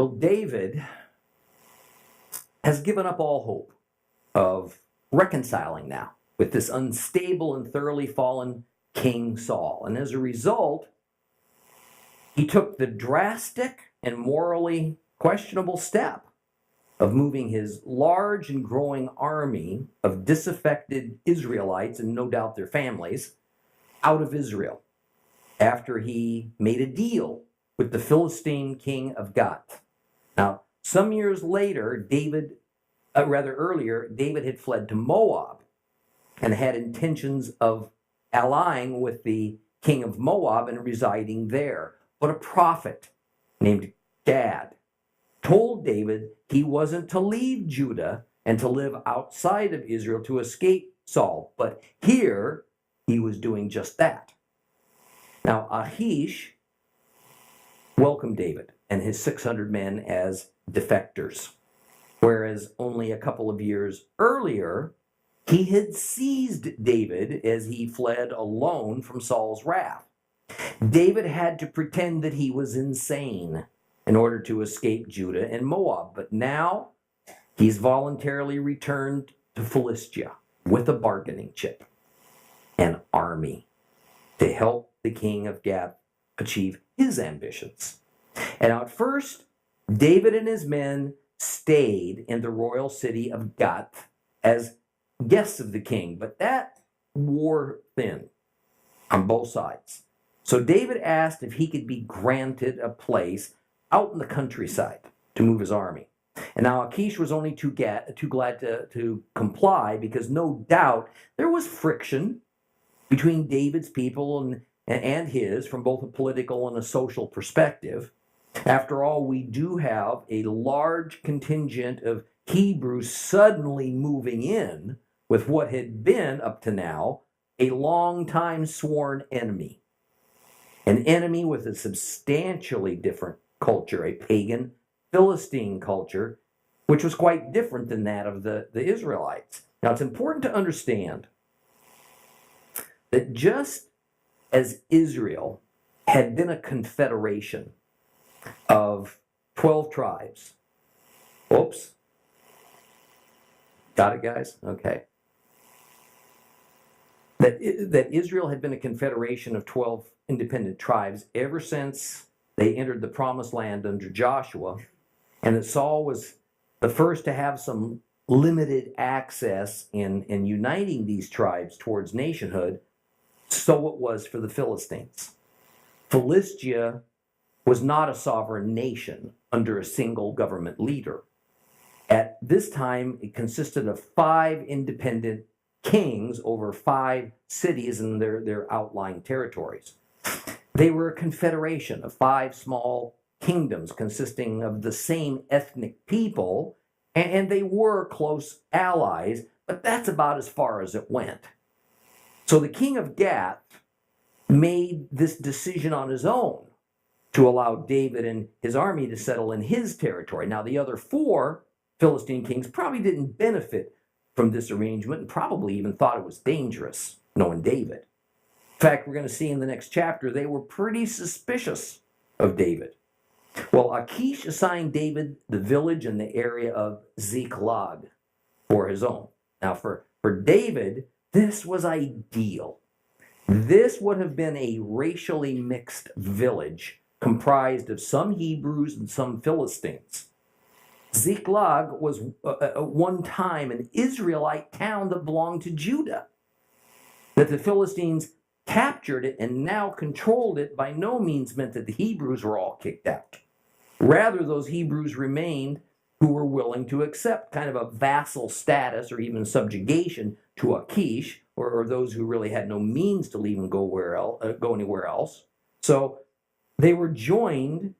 Well, David has given up all hope of reconciling now with this unstable and thoroughly fallen King Saul. And as a result, he took the drastic and morally questionable step of moving his large and growing army of disaffected Israelites, and no doubt their families, out of Israel after he made a deal with the Philistine king of Gath. Now, some years later, earlier, David had fled to Moab and had intentions of allying with the king of Moab and residing there. But a prophet named Gad told David he wasn't to leave Judah and to live outside of Israel to escape Saul. But here, he was doing just that. Now, Achish welcomed David and his 600 men as defectors, whereas only a couple of years earlier, he had seized David as he fled alone from Saul's wrath. David had to pretend that he was insane in order to escape Judah and Moab, but now he's voluntarily returned to Philistia with a bargaining chip, an army, to help the king of Gath achieve his ambitions. And at first, David and his men stayed in the royal city of Gath as guests of the king, but that wore thin on both sides. So David asked if he could be granted a place out in the countryside to move his army. And now Achish was only too glad to comply, because no doubt there was friction between David's people and his from both a political and a social perspective. After all, we do have a large contingent of Hebrews suddenly moving in with what had been, up to now, a long-time sworn enemy. An enemy with a substantially different culture, a pagan Philistine culture, which was quite different than that of the Israelites. Now, it's important to understand that just as Israel had been a confederation of 12 tribes. Oops. Got it, guys? Okay. That Israel had been a confederation of 12 independent tribes ever since they entered the promised land under Joshua, and that Saul was the first to have some limited access in uniting these tribes towards nationhood. So it was for the Philistines. Philistia was not a sovereign nation under a single government leader. At this time, it consisted of 5 independent kings over 5 cities and their outlying territories. They were a confederation of 5 small kingdoms consisting of the same ethnic people, and they were close allies, but that's about as far as it went. So the king of Gath made this decision on his own to allow David and his army to settle in his territory. Now, the other 4 Philistine kings probably didn't benefit from this arrangement and probably even thought it was dangerous, knowing David. In fact, we're going to see in the next chapter, they were pretty suspicious of David. Well, Achish assigned David the village and the area of Ziklag for his own. Now, for David, this was ideal. This would have been a racially mixed village comprised of some Hebrews and some Philistines. Ziklag was at one time an Israelite town that belonged to Judah. That the Philistines captured it and now controlled it by no means meant that the Hebrews were all kicked out. Rather, those Hebrews remained who were willing to accept kind of a vassal status or even subjugation to Achish, or those who really had no means to leave and go anywhere else. So they were joined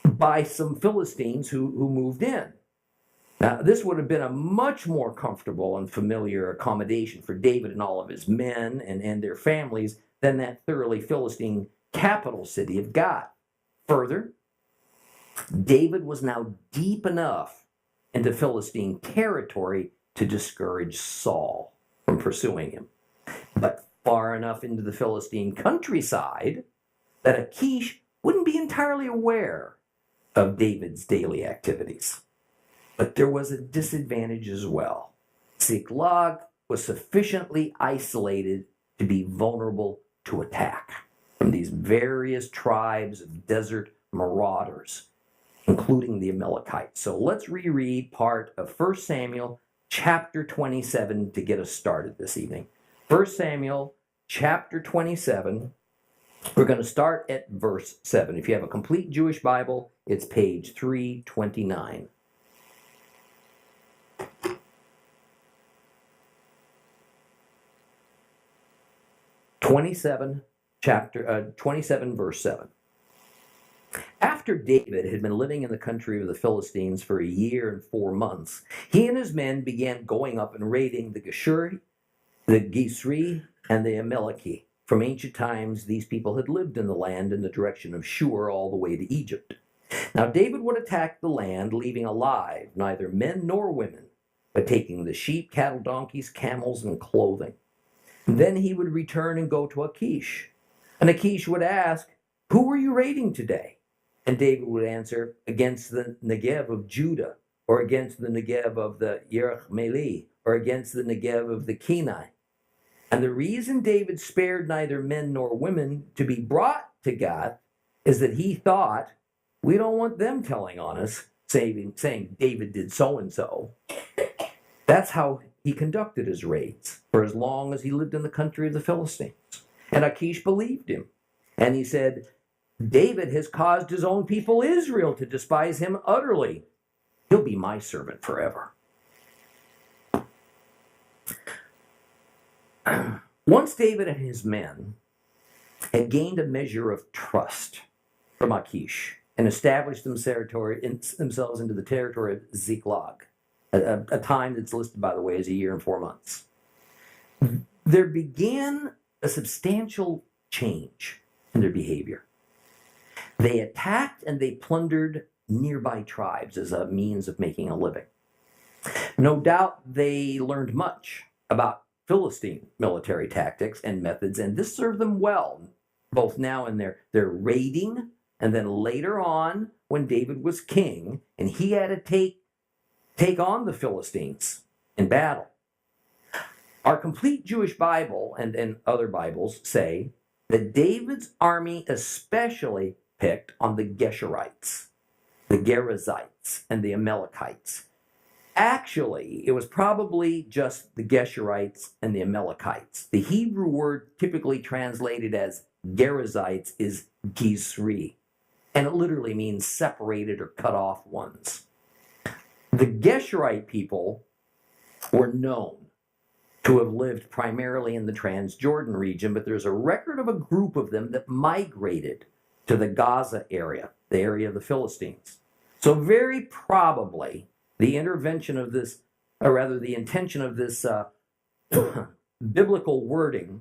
by some Philistines who moved in. Now, this would have been a much more comfortable and familiar accommodation for David and all of his men and their families than that thoroughly Philistine capital city of Gath. Further, David was now deep enough into Philistine territory to discourage Saul from pursuing him, but far enough into the Philistine countryside that Achish wouldn't be entirely aware of David's daily activities. But there was a disadvantage as well. Ziklag was sufficiently isolated to be vulnerable to attack from these various tribes of desert marauders, including the Amalekites. So let's reread part of 1 Samuel chapter 27 to get us started this evening. 1 Samuel chapter 27, we're going to start at verse 7. If you have a complete Jewish Bible, it's page 329. Chapter 27, verse 7. After David had been living in the country of the Philistines for a year and 4 months, he and his men began going up and raiding the Geshuri, the Geshuri, and the Amalek. From ancient times, these people had lived in the land in the direction of Shur all the way to Egypt. Now David would attack the land, leaving alive neither men nor women, but taking the sheep, cattle, donkeys, camels, and clothing. Then he would return and go to Achish. And Achish would ask, "Who were you raiding today?" And David would answer, "Against the Negev of Judah, or against the Negev of the Yerach-Meli, or against the Negev of the Kenai." And the reason David spared neither men nor women to be brought to Gath is that he thought, we don't want them telling on us, saying David did so-and-so. That's how he conducted his raids for as long as he lived in the country of the Philistines. And Achish believed him. And he said, "David has caused his own people Israel to despise him utterly. He'll be my servant forever." Once David and his men had gained a measure of trust from Achish and established themselves into the territory of Ziklag, a time that's listed, by the way, as a year and 4 months, there began a substantial change in their behavior. They attacked and they plundered nearby tribes as a means of making a living. No doubt they learned much about Philistine military tactics and methods, and this served them well, both now in their raiding, and then later on when David was king and he had to take on the Philistines in battle. Our complete Jewish Bible and other Bibles say that David's army especially picked on the Geshurites, the Gerizites, and the Amalekites. Actually, it was probably just the Geshurites and the Amalekites. The Hebrew word typically translated as Gerizites is Gizri, and it literally means separated or cut off ones. The Geshurite people were known to have lived primarily in the Transjordan region, but there's a record of a group of them that migrated to the Gaza area, the area of the Philistines. So very probably the intention of this biblical wording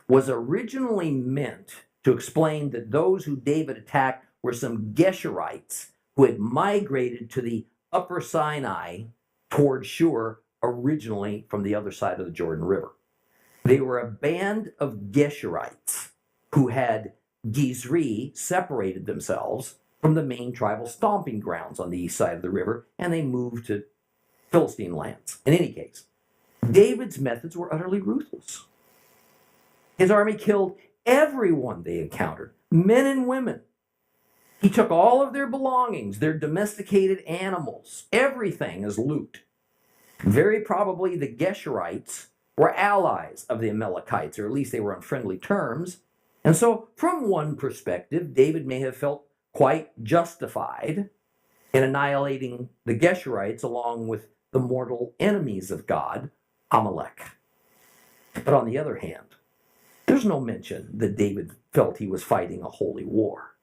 was originally meant to explain that those who David attacked were some Geshurites who had migrated to the upper Sinai toward Shur, originally from the other side of the Jordan River. They were a band of Geshurites who had Gizri separated themselves from the main tribal stomping grounds on the east side of the river, and they moved to Philistine lands. In any case, David's methods were utterly ruthless. His army killed everyone they encountered, men and women. He took all of their belongings, their domesticated animals, everything as loot. Very probably the Geshurites were allies of the Amalekites, or at least they were on friendly terms. And so, from one perspective, David may have felt quite justified in annihilating the Geshurites along with the mortal enemies of God, Amalek. But on the other hand, there's no mention that David felt he was fighting a holy war,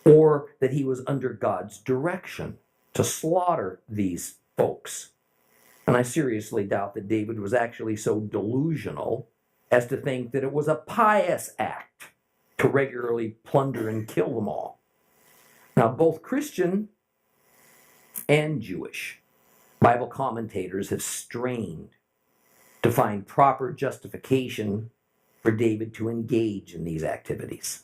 or that he was under God's direction to slaughter these folks. And I seriously doubt that David was actually so delusional as to think that it was a pious act to regularly plunder and kill them all. Now, both Christian and Jewish Bible commentators have strained to find proper justification for David to engage in these activities.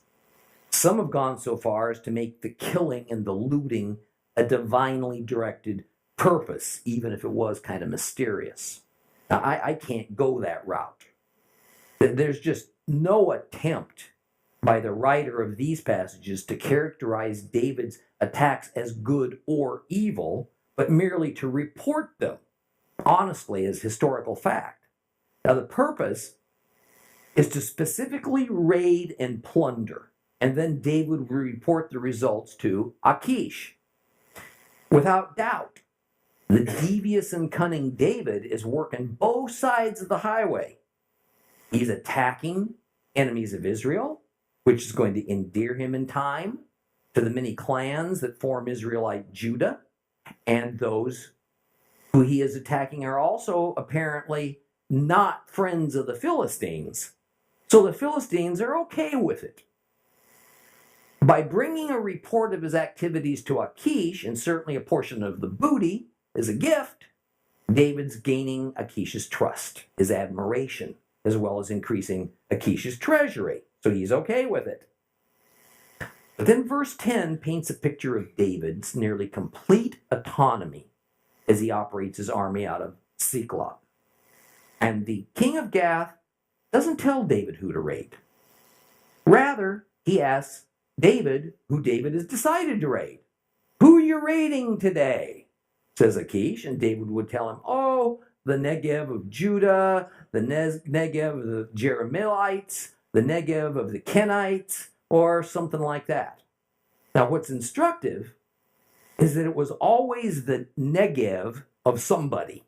Some have gone so far as to make the killing and the looting a divinely directed purpose, even if it was kind of mysterious. Now, I can't go that route. There's just no attempt by the writer of these passages to characterize David's attacks as good or evil, but merely to report them honestly as historical fact. Now, the purpose is to specifically raid and plunder, and then David would report the results to Achish. Without doubt, the devious and cunning David is working both sides of the highway. He's attacking enemies of Israel, which is going to endear him in time to the many clans that form Israelite Judah, and those who he is attacking are also apparently not friends of the Philistines. So the Philistines are okay with it. By bringing a report of his activities to Achish, and certainly a portion of the booty as a gift, David's gaining Achish's trust, his admiration, as well as increasing Achish's treasury. So he's okay with it. But then verse 10 paints a picture of David's nearly complete autonomy as he operates his army out of Ziklag. And the king of Gath doesn't tell David who to raid. Rather, he asks David who David has decided to raid. Who are you raiding today? Says Achish, and David would tell him, oh, the Negev of Judah, the Negev of the Jeremites, the Negev of the Kenites, or something like that. Now, what's instructive is that it was always the Negev of somebody.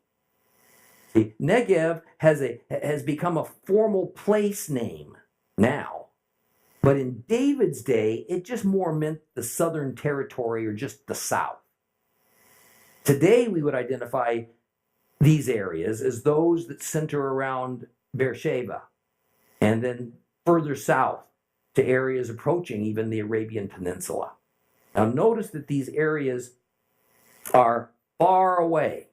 See, Negev has become a formal place name now. But in David's day, it just more meant the southern territory or just the south. Today, we would identify these areas as those that center around Beersheba, and then further south to areas approaching even the Arabian Peninsula. Now, notice that these areas are far away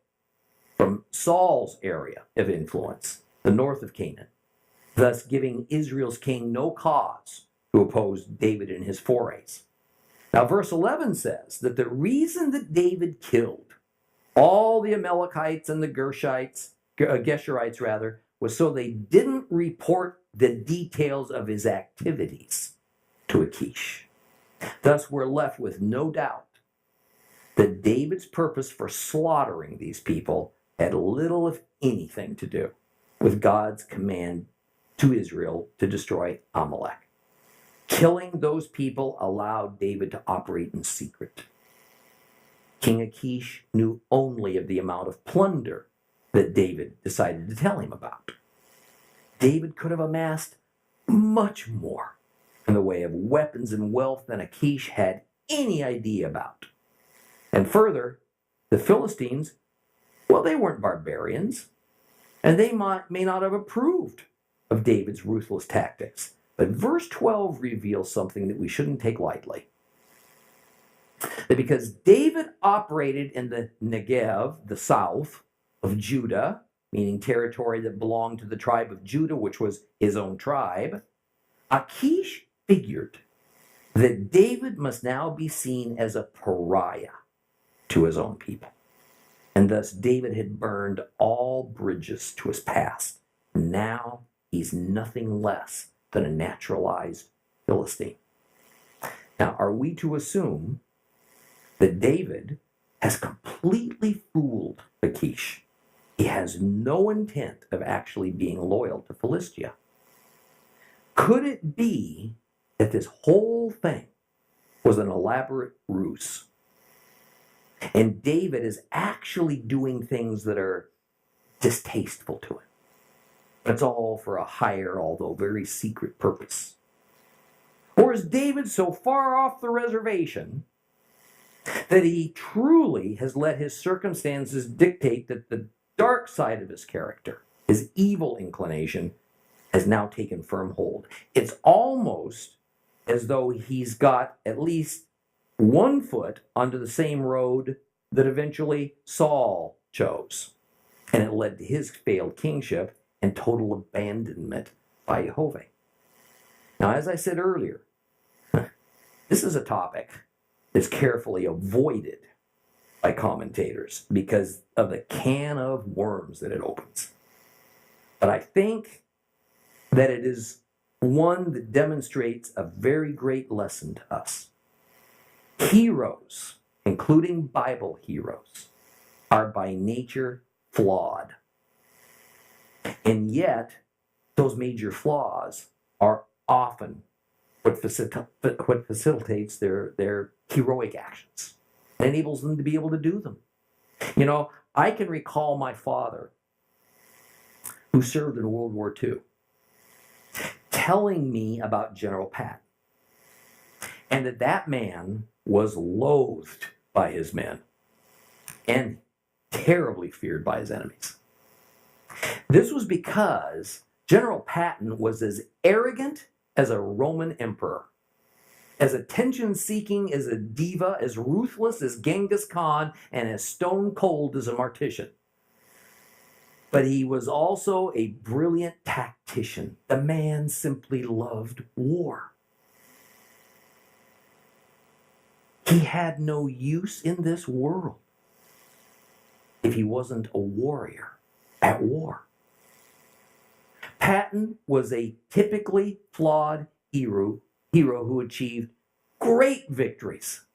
from Saul's area of influence, the north of Canaan, thus giving Israel's king no cause to oppose David in his forays. Now, verse 11 says that the reason that David killed all the Amalekites and the Geshurites was so they didn't report the details of his activities to Achish. Thus, we're left with no doubt that David's purpose for slaughtering these people had little, if anything, to do with God's command to Israel to destroy Amalek. Killing those people allowed David to operate in secret. King Achish knew only of the amount of plunder that David decided to tell him about. David could have amassed much more in the way of weapons and wealth than Achish had any idea about. And further, the Philistines, well, they weren't barbarians, and they may not have approved of David's ruthless tactics. But verse 12 reveals something that we shouldn't take lightly. That because David operated in the Negev, the south of Judah, meaning territory that belonged to the tribe of Judah, which was his own tribe, Achish figured that David must now be seen as a pariah to his own people. And thus David had burned all bridges to his past. Now he's nothing less than a naturalized Philistine. Now, are we to assume that David has completely fooled Achish? He has no intent of actually being loyal to Philistia. Could it be that this whole thing was an elaborate ruse? And David is actually doing things that are distasteful to him. It's all for a higher, although very secret purpose. Or is David so far off the reservation that he truly has let his circumstances dictate that the dark side of his character, his evil inclination, has now taken firm hold? It's almost as though he's got at least one foot onto the same road that eventually Saul chose, and it led to his failed kingship and total abandonment by Jehovah. Now, as I said earlier, This is a topic that's carefully avoided by commentators because of the can of worms that it opens. But I think that it is one that demonstrates a very great lesson to us. Heroes, including Bible heroes, are by nature flawed. And yet, those major flaws are often what facilitates their heroic actions and enables them to be able to do them. You know, I can recall my father, who served in World War II, telling me about General Patton, and that man was loathed by his men and terribly feared by his enemies. This was because General Patton was as arrogant as a Roman emperor, as attention-seeking as a diva, as ruthless as Genghis Khan, and as stone-cold as a mortician. But he was also a brilliant tactician. The man simply loved war. He had no use in this world if he wasn't a warrior at war. Patton was a typically flawed hero who achieved great victories,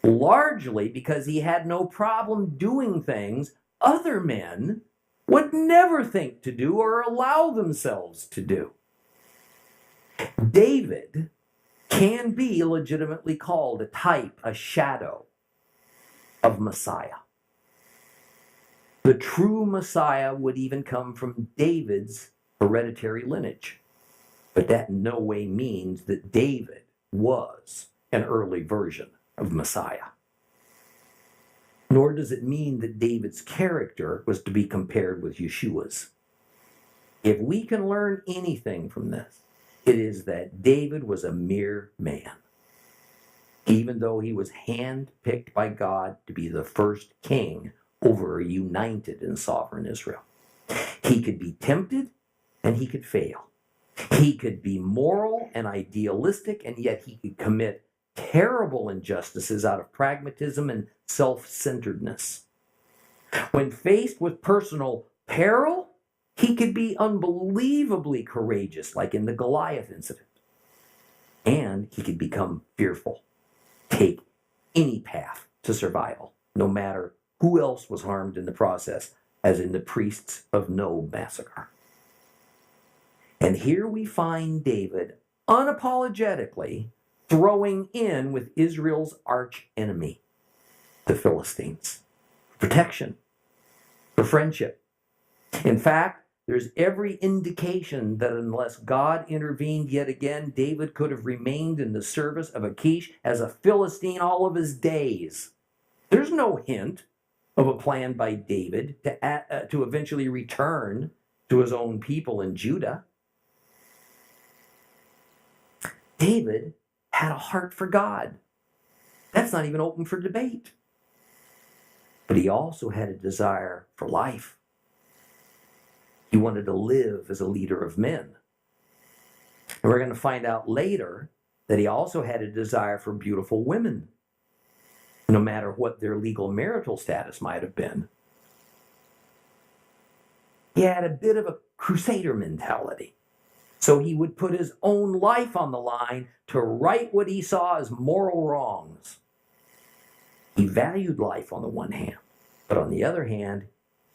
largely because he had no problem doing things other men would never think to do or allow themselves to do. David can be legitimately called a type, a shadow of Messiah. The true Messiah would even come from David's hereditary lineage. But that in no way means that David was an early version of Messiah. Nor does it mean that David's character was to be compared with Yeshua's. If we can learn anything from this, it is that David was a mere man. Even though he was handpicked by God to be the first king over a united and sovereign Israel. He could be tempted and he could fail. He could be moral and idealistic, and yet he could commit terrible injustices out of pragmatism and self-centeredness. When faced with personal peril, he could be unbelievably courageous, like in the Goliath incident. And he could become fearful, take any path to survival, no matter who else was harmed in the process, as in the Priests of No massacre. And here we find David unapologetically throwing in with Israel's arch enemy, the Philistines, for protection, for friendship. In fact, there's every indication that unless God intervened yet again, David could have remained in the service of Achish as a Philistine all of his days. There's no hint of a plan by David to eventually return to his own people in Judah. David had a heart for God. That's not even open for debate. But he also had a desire for life. He wanted to live as a leader of men. And we're going to find out later that he also had a desire for beautiful women, no matter what their legal marital status might have been. He had a bit of a crusader mentality. So he would put his own life on the line to right what he saw as moral wrongs. He valued life on the one hand, but on the other hand,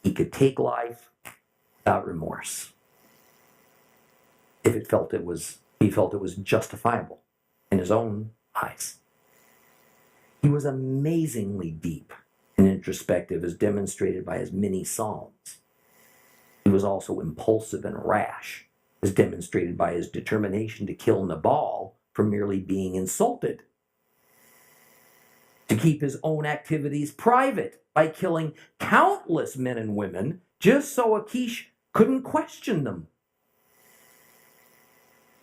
he could take life without remorse. If he felt it was justifiable in his own eyes. He was amazingly deep and introspective, as demonstrated by his many psalms. He was also impulsive and rash, as demonstrated by his determination to kill Nabal for merely being insulted. To keep his own activities private by killing countless men and women just so Achish couldn't question them.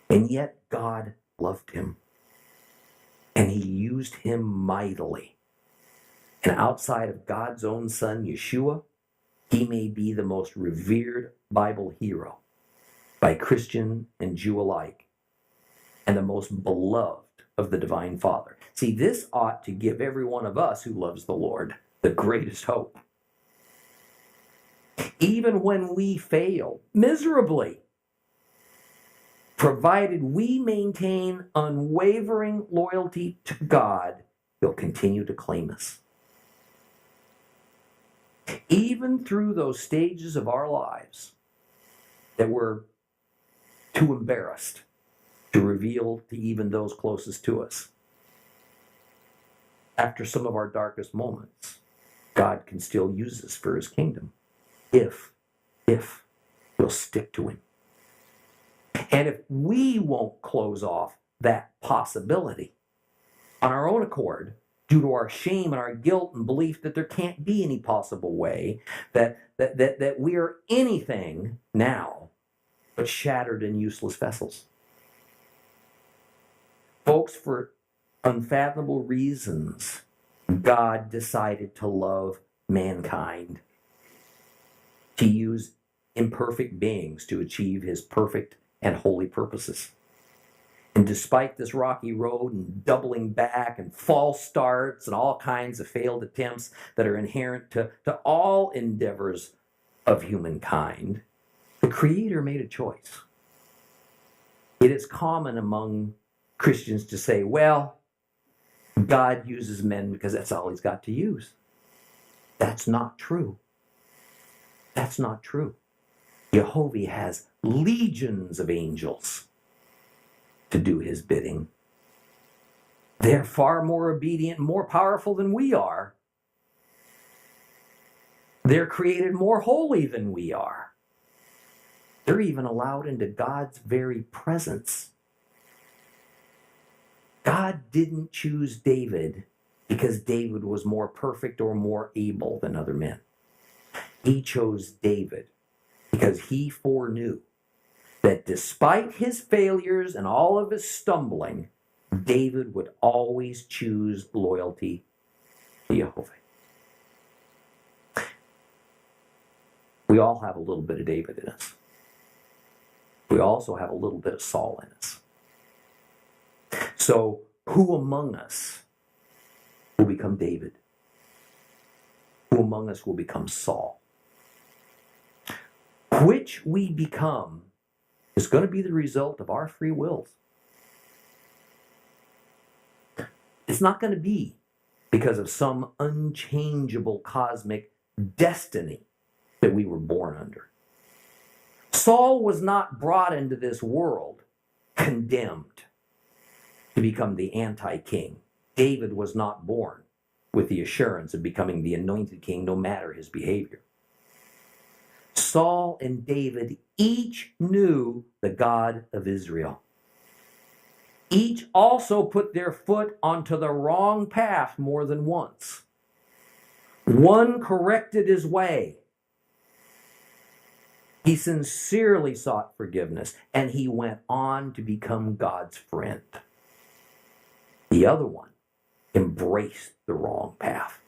And yet God loved him. And he used him mightily. And outside of God's own son, Yeshua, he may be the most revered Bible hero by Christian and Jew alike, and the most beloved of the divine Father. See, this ought to give every one of us who loves the Lord the greatest hope. Even when we fail miserably, provided we maintain unwavering loyalty to God, He'll continue to claim us. Even through those stages of our lives that we're too embarrassed to reveal to even those closest to us, after some of our darkest moments, God can still use us for His kingdom if we'll stick to Him. And if we won't close off that possibility on our own accord, due to our shame and our guilt and belief that there can't be any possible way that we are anything now but shattered and useless vessels. Folks, for unfathomable reasons, God decided to love mankind, to use imperfect beings to achieve His perfect and holy purposes. And despite this rocky road and doubling back and false starts and all kinds of failed attempts that are inherent to all endeavors of humankind, the Creator made a choice. It is common among Christians to say, well, God uses men because that's all He's got to use. That's not true. That's not true. Jehovah has legions of angels to do His bidding. They're far more obedient, more powerful than we are. They're created more holy than we are. They're even allowed into God's very presence. God didn't choose David because David was more perfect or more able than other men. He chose David because He foreknew that despite his failures and all of his stumbling, David would always choose loyalty to Jehovah. We all have a little bit of David in us. We also have a little bit of Saul in us. So, who among us will become David? Who among us will become Saul? Which we become is going to be the result of our free wills. It's not going to be because of some unchangeable cosmic destiny that we were born under. Saul was not brought into this world condemned to become the anti-king. David was not born with the assurance of becoming the anointed king, no matter his behavior. Saul and David each knew the God of Israel. Each also put their foot onto the wrong path more than once. One corrected his way. He sincerely sought forgiveness, and he went on to become God's friend. The other one embraced the wrong path.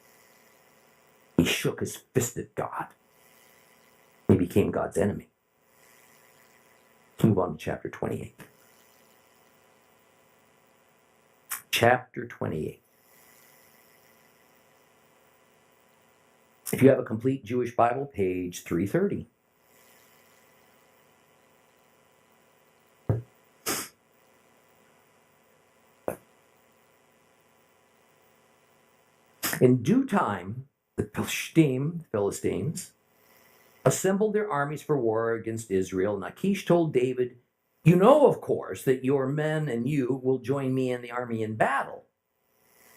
He shook his fist at God. He became God's enemy. Let's move on to chapter 28. Chapter 28. If you have a complete Jewish Bible, page 330. In due time, the Philistines, assembled their armies for war against Israel, and Achish told David, "You know, of course, that your men and you will join me in the army in battle."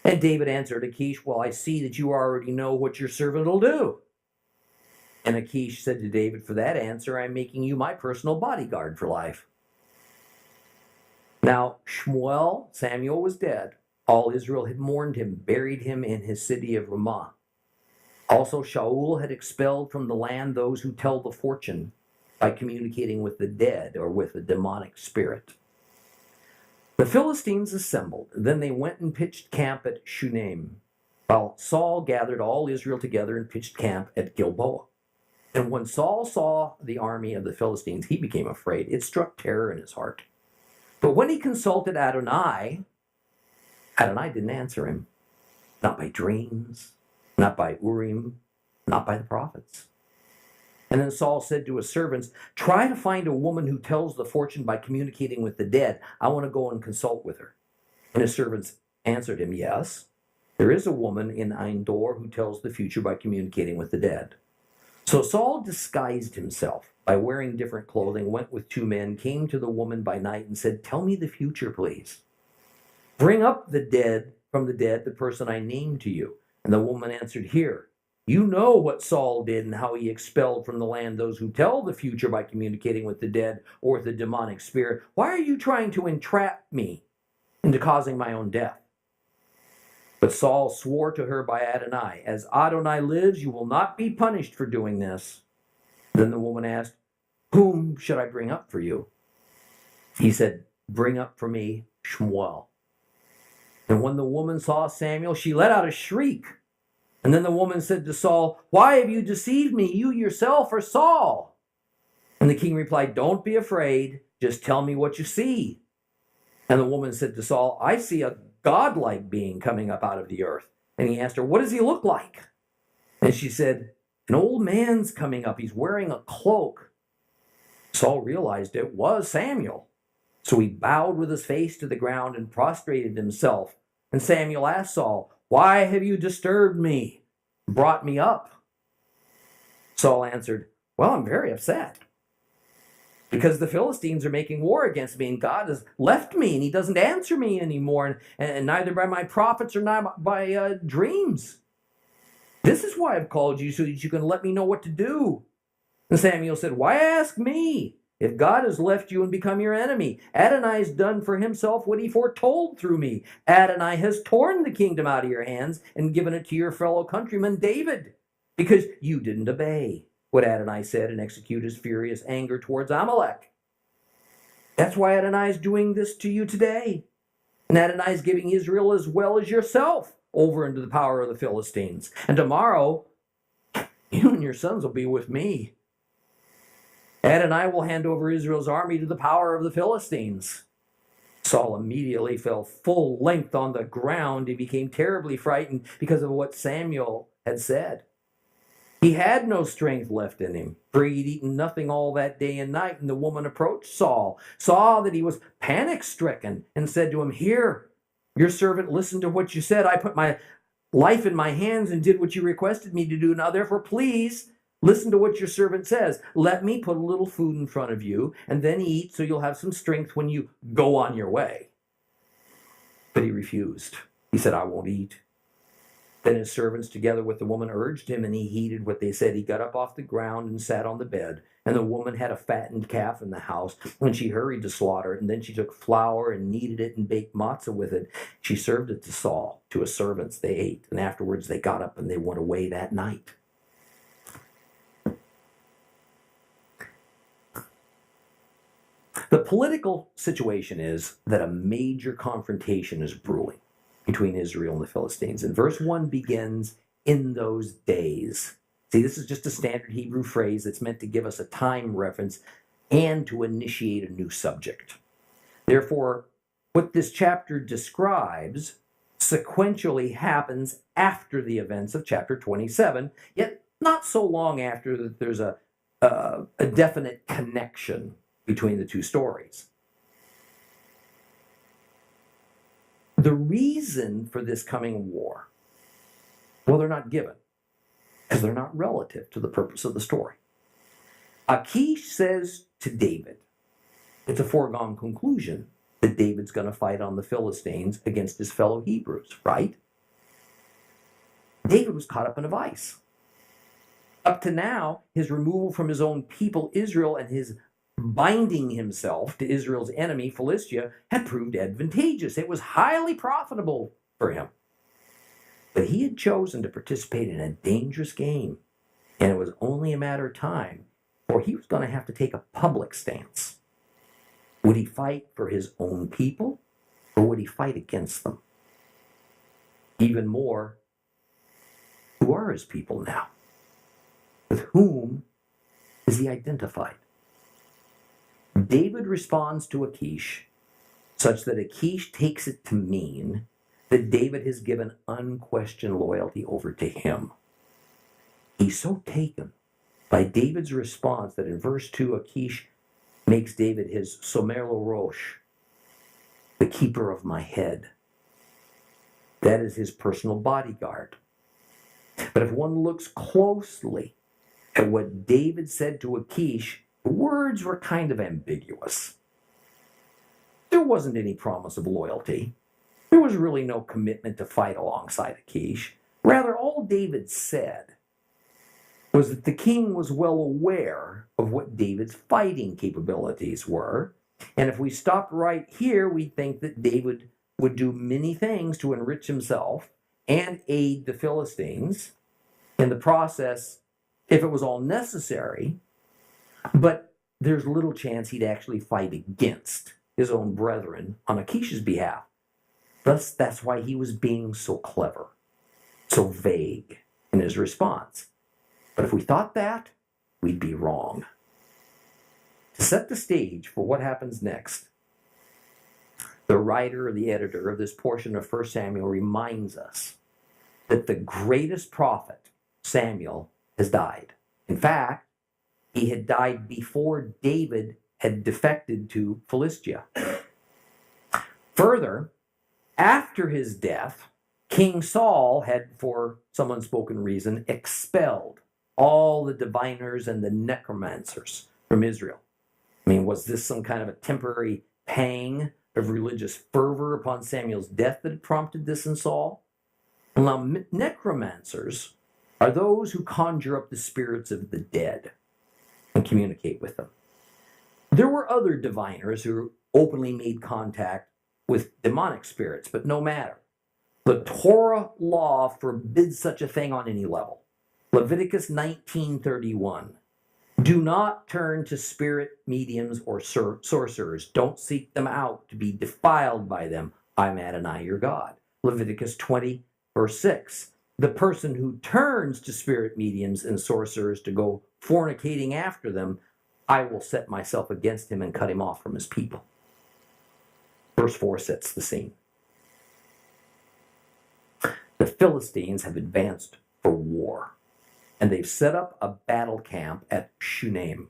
And David answered Achish, "Well, I see that you already know what your servant will do." And Achish said to David, "For that answer, I'm making you my personal bodyguard for life." Now, Samuel was dead. All Israel had mourned him, buried him in his city of Ramah. Also, Shaul had expelled from the land those who tell the fortune by communicating with the dead or with a demonic spirit. The Philistines assembled. Then they went and pitched camp at Shunem, while Saul gathered all Israel together and pitched camp at Gilboa. And when Saul saw the army of the Philistines, he became afraid. It struck terror in his heart. But when he consulted Adonai, Adonai didn't answer him, not by dreams, not by Urim, not by the prophets. And then Saul said to his servants, try to find a woman who tells the fortune by communicating with the dead. I want to go and consult with her. And his servants answered him, yes, there is a woman in Endor who tells the future by communicating with the dead. So Saul disguised himself by wearing different clothing, went with 2 men, came to the woman by night and said, tell me the future, please. Bring up the dead from the dead, the person I named to you. And the woman answered, here. You know what Saul did and how he expelled from the land those who tell the future by communicating with the dead or with the demonic spirit. Why are you trying to entrap me into causing my own death? But Saul swore to her by Adonai, as Adonai lives, you will not be punished for doing this. Then the woman asked, whom should I bring up for you? He said, bring up for me Shmuel. And when the woman saw Samuel, she let out a shriek. And then the woman said to Saul, why have you deceived me? You yourself are Saul. And the king replied, don't be afraid. Just tell me what you see. And the woman said to Saul, I see a godlike being coming up out of the earth. And he asked her, what does he look like? And she said, an old man's coming up. He's wearing a cloak. Saul realized it was Samuel. So he bowed with his face to the ground and prostrated himself. And Samuel asked Saul, why have you disturbed me, brought me up? Saul answered, well, I'm very upset because the Philistines are making war against me and God has left me and he doesn't answer me anymore, and neither by my prophets or not by dreams. This is why I've called you, so that you can let me know what to do. And Samuel said, why ask me? If God has left you and become your enemy, Adonai has done for himself what he foretold through me. Adonai has torn the kingdom out of your hands and given it to your fellow countryman David, because you didn't obey what Adonai said and execute his furious anger towards Amalek. That's why Adonai is doing this to you today. And Adonai is giving Israel as well as yourself over into the power of the Philistines. And tomorrow, you and your sons will be with me. Adonai will hand over Israel's army to the power of the Philistines. Saul immediately fell full length on the ground. He became terribly frightened because of what Samuel had said. He had no strength left in him, for he had eaten nothing all that day and night. And the woman approached Saul, saw that he was panic-stricken, and said to him, here, your servant listened to what you said. I put my life in my hands and did what you requested me to do. Now, therefore, please, listen to what your servant says. Let me put a little food in front of you and then eat so you'll have some strength when you go on your way. But he refused. He said, I won't eat. Then his servants together with the woman urged him, and he heeded what they said. He got up off the ground and sat on the bed. And the woman had a fattened calf in the house, and she hurried to slaughter it. And then she took flour and kneaded it and baked matzah with it. She served it to Saul, to his servants. They ate, and afterwards they got up and they went away that night. The political situation is that a major confrontation is brewing between Israel and the Philistines. And verse 1 begins, in those days. See, this is just a standard Hebrew phrase that's meant to give us a time reference and to initiate a new subject. Therefore, what this chapter describes sequentially happens after the events of chapter 27, yet not so long after that there's a definite connection between the two stories. The reason for this coming war, well, they're not given, because they're not relative to the purpose of the story. Achish says to David, it's a foregone conclusion that David's going to fight on the Philistines against his fellow Hebrews, right? David was caught up in a vice. Up to now, his removal from his own people, Israel, and his binding himself to Israel's enemy, Philistia, had proved advantageous. It was highly profitable for him. But he had chosen to participate in a dangerous game, and it was only a matter of time before he was going to have to take a public stance. Would he fight for his own people, or would he fight against them? Even more, who are his people now? With whom is he identified? David responds to Achish such that Achish takes it to mean that David has given unquestioned loyalty over to him. He's so taken by David's response that in verse 2, Achish makes David his Somer Rosh, the keeper of my head. That is his personal bodyguard. But if one looks closely at what David said to Achish, the words were kind of ambiguous. There wasn't any promise of loyalty. There was really no commitment to fight alongside Achish. Rather, all David said was that the king was well aware of what David's fighting capabilities were. And if we stopped right here, we'd think that David would do many things to enrich himself and aid the Philistines in the process if it was all necessary. But there's little chance he'd actually fight against his own brethren on Achish's behalf. Thus, that's why he was being so clever, so vague in his response. But if we thought that, we'd be wrong. To set the stage for what happens next, the writer or the editor of this portion of 1 Samuel reminds us that the greatest prophet, Samuel, has died. In fact, he had died before David had defected to Philistia. Further, after his death, King Saul had, for some unspoken reason, expelled all the diviners and the necromancers from Israel. I mean, was this some kind of a temporary pang of religious fervor upon Samuel's death that had prompted this in Saul? Now, necromancers are those who conjure up the spirits of the dead and communicate with them. There were other diviners who openly made contact with demonic spirits, but no matter. The Torah law forbids such a thing on any level. Leviticus 19:31. Do not turn to spirit mediums or sorcerers. Don't seek them out to be defiled by them. I'm Adonai, your God. Leviticus 20, verse 6. The person who turns to spirit mediums and sorcerers to go fornicating after them, I will set myself against him and cut him off from his people. Verse 4 sets the scene. The Philistines have advanced for war, and they've set up a battle camp at Shunem,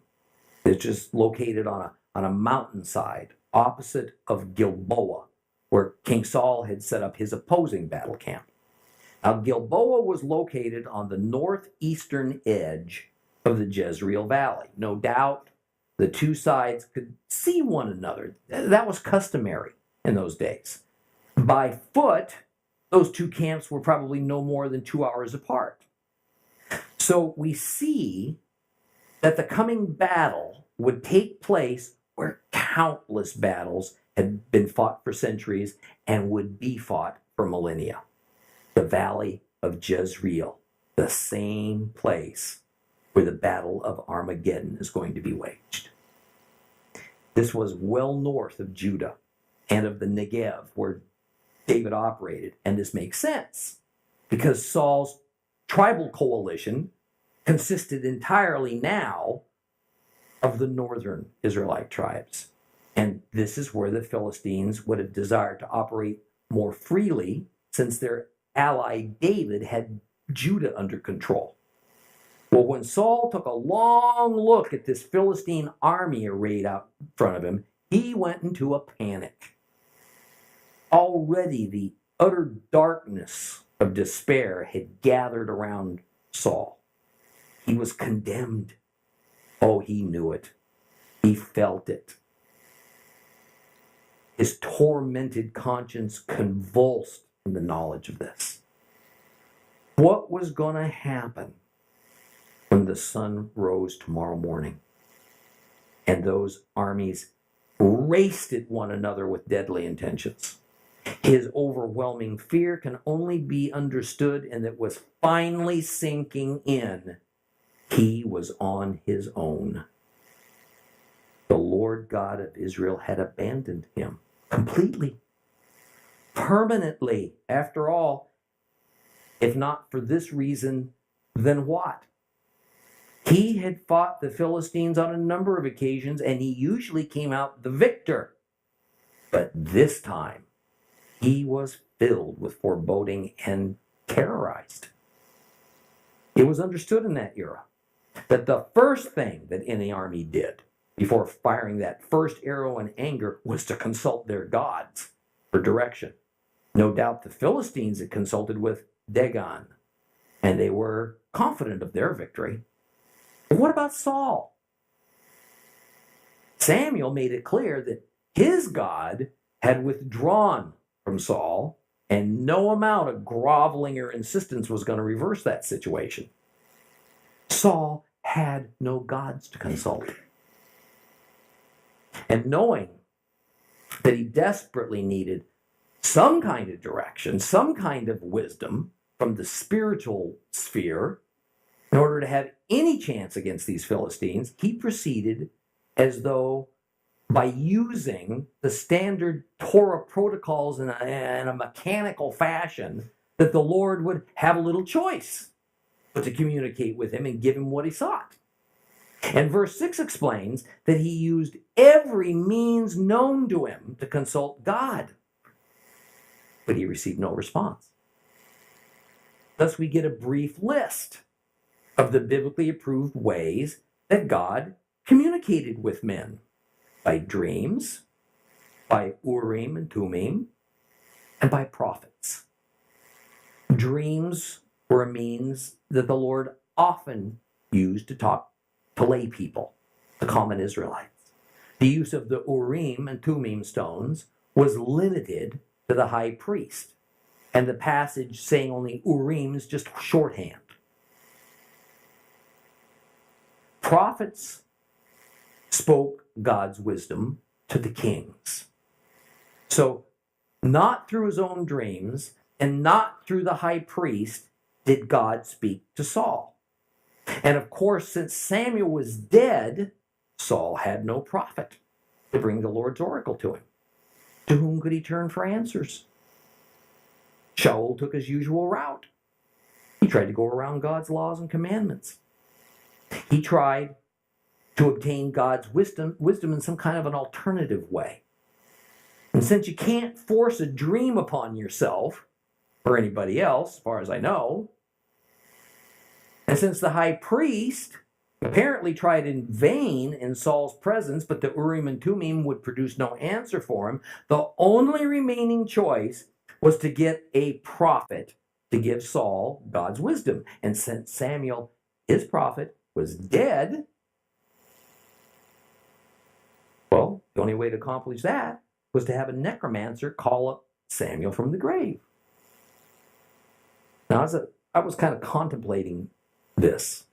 which is located on a mountainside opposite of Gilboa, where King Saul had set up his opposing battle camp. Now, Gilboa was located on the northeastern edge of the Jezreel Valley. No doubt the two sides could see one another. That was customary in those days. By foot, those two camps were probably no more than 2 hours apart. So we see that the coming battle would take place where countless battles had been fought for centuries and would be fought for millennia. The Valley of Jezreel, the same place where the Battle of Armageddon is going to be waged. This was well north of Judah and of the Negev, where David operated. And this makes sense because Saul's tribal coalition consisted entirely now of the northern Israelite tribes. And this is where the Philistines would have desired to operate more freely, since their ally David had Judah under control. Well, when Saul took a long look at this Philistine army arrayed out in front of him, he went into a panic. Already the utter darkness of despair had gathered around Saul. He was condemned. Oh, he knew it. He felt it. His tormented conscience convulsed in the knowledge of this. What was going to happen when the sun rose tomorrow morning and those armies raced at one another with deadly intentions? His overwhelming fear can only be understood, and it was finally sinking in. He was on his own. The Lord God of Israel had abandoned him completely, permanently. After all, if not for this reason, then what? He had fought the Philistines on a number of occasions, and he usually came out the victor. But this time, He was filled with foreboding and terrorized. It was understood in that era that the first thing that any army did before firing that first arrow in anger was to consult their gods for direction. No doubt the Philistines had consulted with Dagon, and they were confident of their victory. But what about Saul? Samuel made it clear that his God had withdrawn from Saul, and no amount of groveling or insistence was going to reverse that situation. Saul had no gods to consult. And knowing that he desperately needed some kind of direction, some kind of wisdom from the spiritual sphere in order to have any chance against these Philistines, he proceeded as though by using the standard Torah protocols in a mechanical fashion, that the Lord would have a little choice but to communicate with him and give him what he sought. And verse 6 explains that he used every means known to him to consult God, but he received no response. Thus, we get a brief list of the biblically approved ways that God communicated with men: by dreams, by Urim and Thummim, and by prophets. Dreams were a means that the Lord often used to talk to lay people, the common Israelites. The use of the Urim and Thummim stones was limited to the high priest, and the passage saying only Urim is just shorthand. Prophets spoke God's wisdom to the kings. So, not through his own dreams and not through the high priest did God speak to Saul. And of course, since Samuel was dead, Saul had no prophet to bring the Lord's oracle to him. To whom could he turn for answers? Shaul took his usual route. He tried to go around God's laws and commandments. He tried to obtain God's wisdom in some kind of an alternative way. And since you can't force a dream upon yourself or anybody else, as far as I know, and since the high priest apparently tried in vain in Saul's presence, but the Urim and Thummim would produce no answer for him, the only remaining choice was to get a prophet to give Saul God's wisdom. And since Samuel, his prophet, was dead, well, the only way to accomplish that was to have a necromancer call up Samuel from the grave. Now, as I was kind of contemplating this,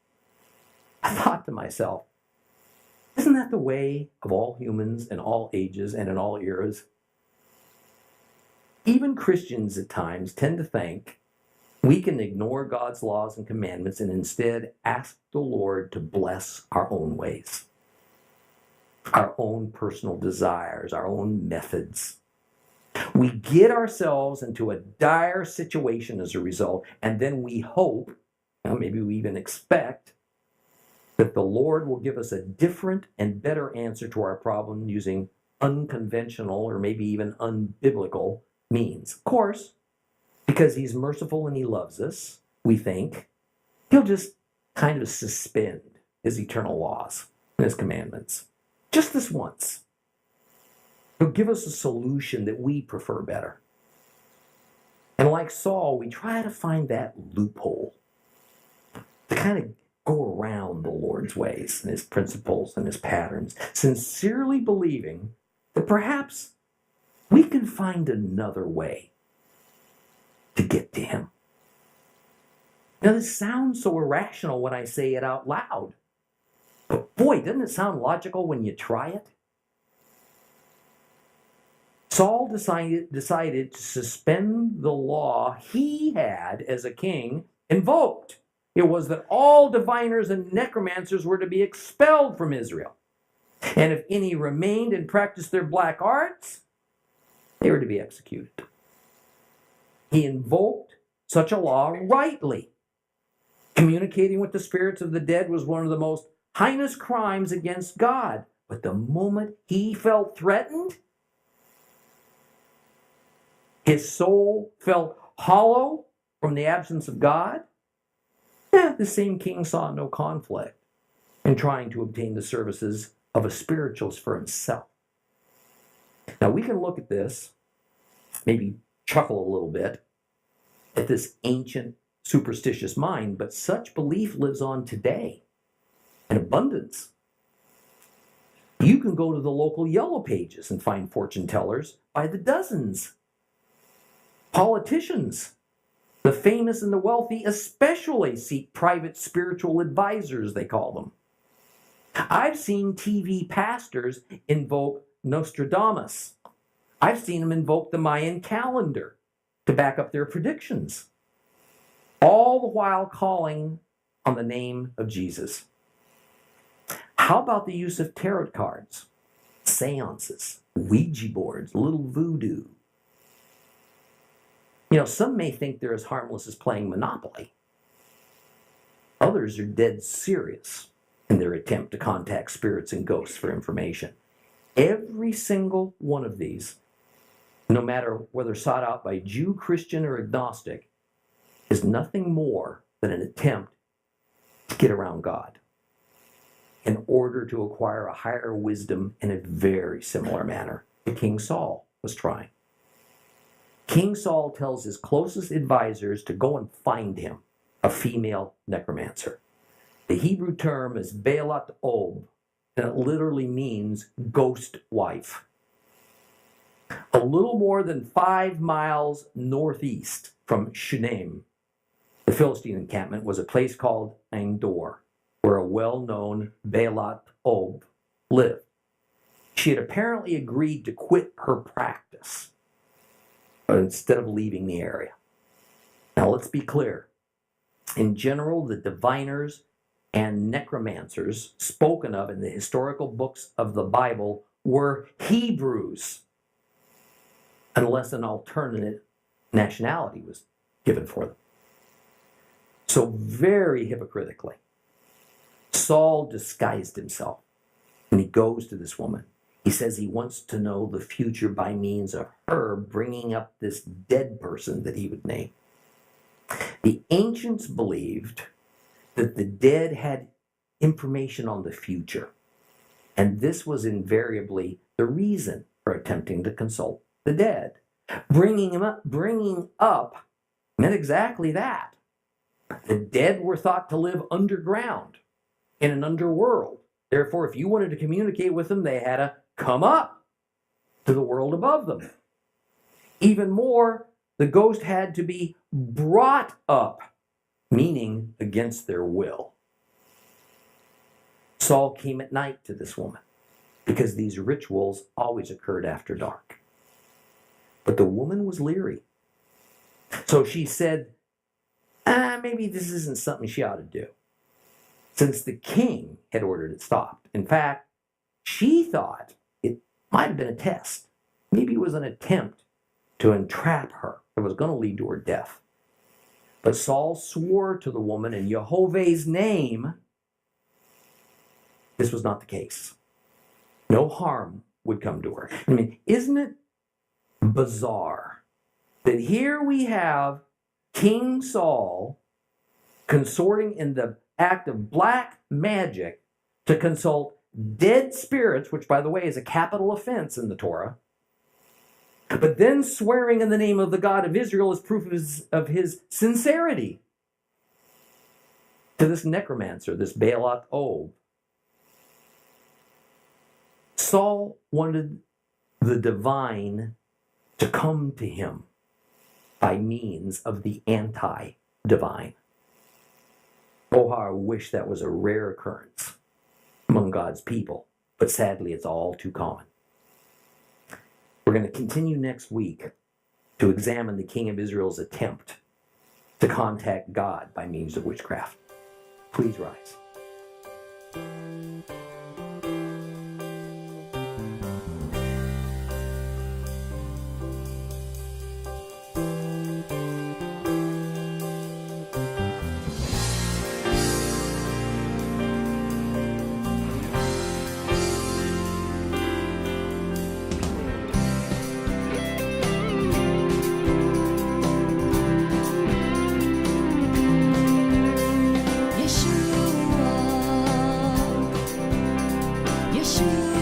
I thought to myself, isn't that the way of all humans in all ages and in all eras? Even Christians at times tend to think we can ignore God's laws and commandments and instead ask the Lord to bless our own ways, our own personal desires, our own methods. We get ourselves into a dire situation as a result, and then we hope, maybe we even expect, that the Lord will give us a different and better answer to our problem using unconventional or maybe even unbiblical means. Of course, because he's merciful and he loves us, we think he'll just kind of suspend his eternal laws and his commandments. Just this once. He'll give us a solution that we prefer better. And like Saul, we try to find that loophole to kind of go around the Lord's ways and his principles and his patterns, sincerely believing that perhaps we can find another way to get to him. Now, this sounds so irrational when I say it out loud. But boy, doesn't it sound logical when you try it? Saul decided to suspend the law he had as a king invoked. It was that all diviners and necromancers were to be expelled from Israel. And if any remained and practiced their black arts, they were to be executed. He invoked such a law rightly. Communicating with the spirits of the dead was one of the most heinous crimes against God. But the moment he felt threatened, His soul felt hollow from the absence of God. The same king saw no conflict in trying to obtain the services of a spiritualist for himself. Now we can look at this, maybe chuckle a little bit at this ancient superstitious mind, but such belief lives on today in abundance. You can go to the local yellow pages and find fortune tellers by the dozens. Politicians, the famous and the wealthy, especially seek private spiritual advisors, they call them. I've seen TV pastors invoke Nostradamus. I've seen them invoke the Mayan calendar to back up their predictions, all the while calling on the name of Jesus. How about the use of tarot cards, seances, Ouija boards, little voodoo? Some may think they're as harmless as playing Monopoly. Others are dead serious in their attempt to contact spirits and ghosts for information. Every single one of these, no matter whether sought out by Jew, Christian, or agnostic, is nothing more than an attempt to get around God in order to acquire a higher wisdom in a very similar manner that King Saul was trying. King Saul tells his closest advisors to go and find him a female necromancer. The Hebrew term is Baalat Ob, and it literally means ghost wife. A little more than 5 miles northeast from Shunem, the Philistine encampment, was a place called Endor, where a well-known Baalat Ob lived. She had apparently agreed to quit her practice instead of leaving the area. Now let's be clear. In general, the diviners and necromancers spoken of in the historical books of the Bible were Hebrews, unless an alternate nationality was given for them. So very hypocritically, Saul disguised himself and he goes to this woman. He says he wants to know the future by means of her bringing up this dead person that he would name. The ancients believed that the dead had information on the future, and this was invariably the reason for attempting to consult the dead. Bringing up meant exactly that. The dead were thought to live underground in an underworld. Therefore, if you wanted to communicate with them, they had to come up to the world above them. Even more, the ghost had to be brought up, meaning against their will. Saul came at night to this woman because these rituals always occurred after dark. But the woman was leery. So she said, maybe this isn't something she ought to do, since the king had ordered it stopped. In fact, she thought it might have been a test. Maybe it was an attempt to entrap her that was going to lead to her death. But Saul swore to the woman in Jehovah's name this was not the case. No harm would come to her. I mean, isn't it bizarre that here we have King Saul consorting in the act of black magic to consult dead spirits, which, by the way, is a capital offense in the Torah, but then swearing in the name of the God of Israel as proof of his sincerity to this necromancer, this Baalat Ob. Saul wanted the divine to come to him by means of the anti-divine. Oh, how I wish that was a rare occurrence among God's people, but sadly it's all too common. We're going to continue next week to examine the king of Israel's attempt to contact God by means of witchcraft. Please rise. Geshurites.